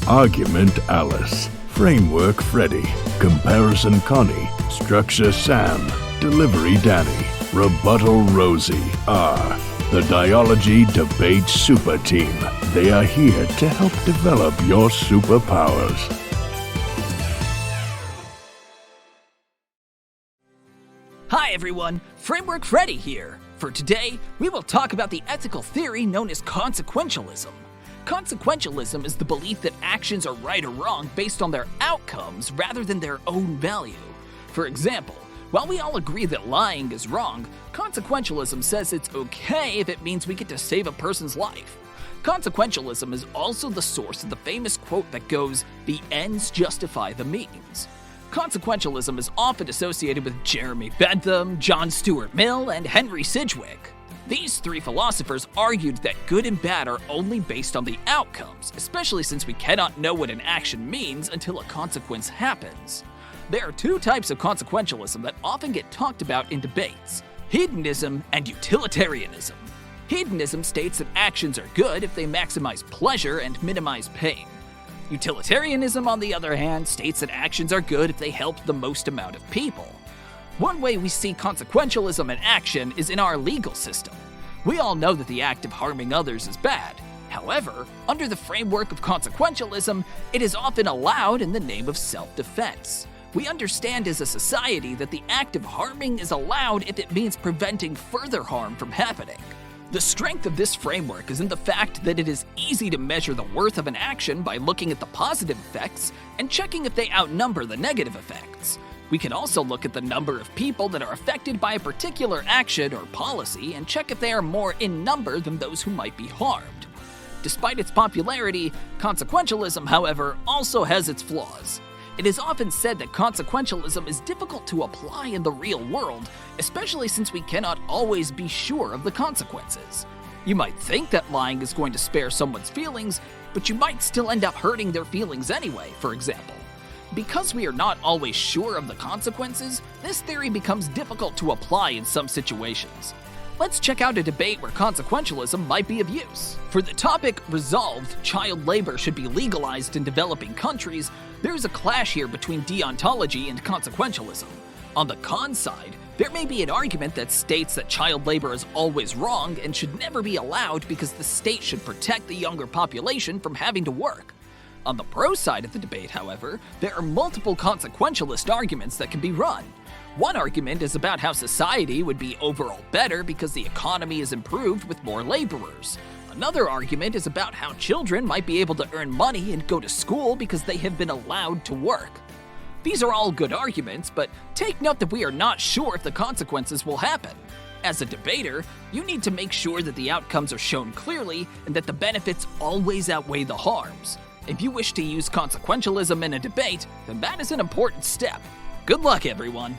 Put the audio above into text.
Argument Alice, Framework Freddie, Comparison Connie, Structure Sam, Delivery Danny, Rebuttal Rosie are the Dialogy Debate Super Team. They are here to help develop your superpowers. Hi everyone, Framework Freddie here. For today, we will talk about the ethical theory known as consequentialism. Consequentialism is the belief that actions are right or wrong based on their outcomes rather than their own value. For example, while we all agree that lying is wrong, consequentialism says it's okay if it means we get to save a person's life. Consequentialism is also the source of the famous quote that goes, "The ends justify the means." Consequentialism is often associated with Jeremy Bentham, John Stuart Mill, and Henry Sidgwick. These three philosophers argued that good and bad are only based on the outcomes, especially since we cannot know what an action means until a consequence happens. There are two types of consequentialism that often get talked about in debates: hedonism and utilitarianism. Hedonism states that actions are good if they maximize pleasure and minimize pain. Utilitarianism, on the other hand, states that actions are good if they help the most amount of people. One way we see consequentialism in action is in our legal system. We all know that the act of harming others is bad. However, under the framework of consequentialism, it is often allowed in the name of self-defense. We understand as a society that the act of harming is allowed if it means preventing further harm from happening. The strength of this framework is in the fact that it is easy to measure the worth of an action by looking at the positive effects and checking if they outnumber the negative effects. We can also look at the number of people that are affected by a particular action or policy and check if they are more in number than those who might be harmed. Despite its popularity, consequentialism, however, also has its flaws. It is often said that consequentialism is difficult to apply in the real world, especially since we cannot always be sure of the consequences. You might think that lying is going to spare someone's feelings, but you might still end up hurting their feelings anyway, for example. Because we are not always sure of the consequences, this theory becomes difficult to apply in some situations. Let's check out a debate where consequentialism might be of use. For the topic resolved, child labor should be legalized in developing countries, there is a clash here between deontology and consequentialism. On the con side, there may be an argument that states that child labor is always wrong and should never be allowed because the state should protect the younger population from having to work. On the pro side of the debate, however, there are multiple consequentialist arguments that can be run. One argument is about how society would be overall better because the economy is improved with more laborers. Another argument is about how children might be able to earn money and go to school because they have been allowed to work. These are all good arguments, but take note that we are not sure if the consequences will happen. As a debater, you need to make sure that the outcomes are shown clearly and that the benefits always outweigh the harms. If you wish to use consequentialism in a debate, then that is an important step. Good luck, everyone!